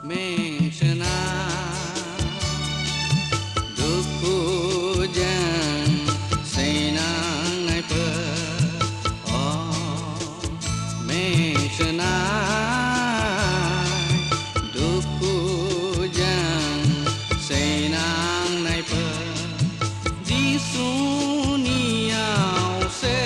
mengsena duku jan senang nai pe oh mengsena duku jan senang nai pe di suniau se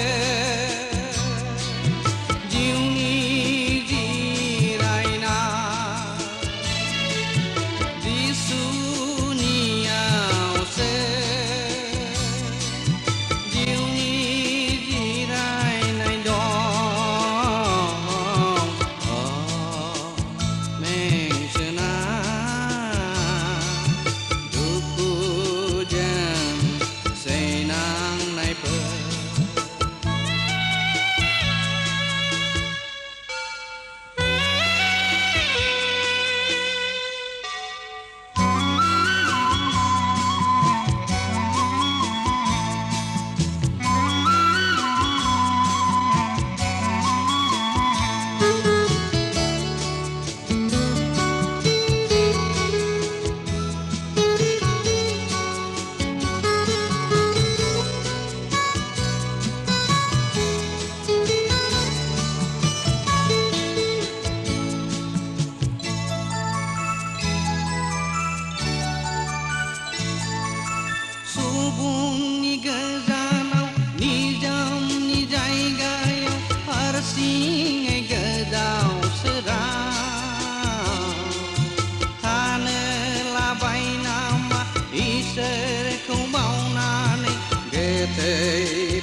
Subung ni gazanau ni jam ni jaigayo harsing ai gadau serang thane labai nama iser ko baunane gete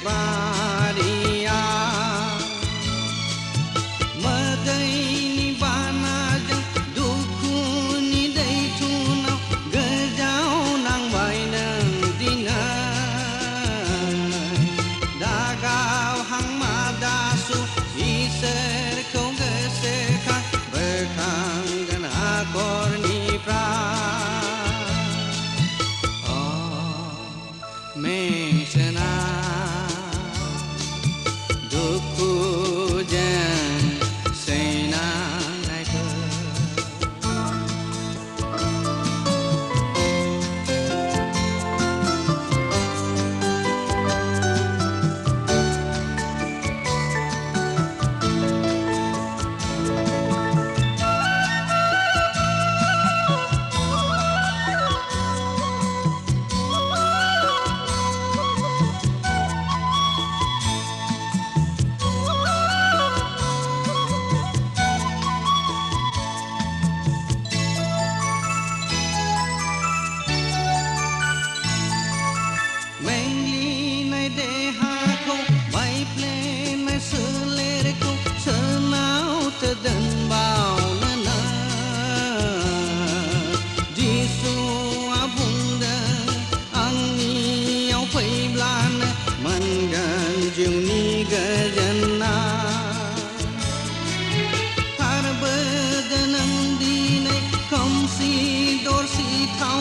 baria madai ni bana jang duku ni dai tunau gajau nang baina dagau hang madasu iser kau geseka bekang dan akor ni pra oh mengsena duku jan senang nai pe dan bau nana jisu abunda angni au pai blan man gan jiu ni gajana har badanam dinai kom si dor si thau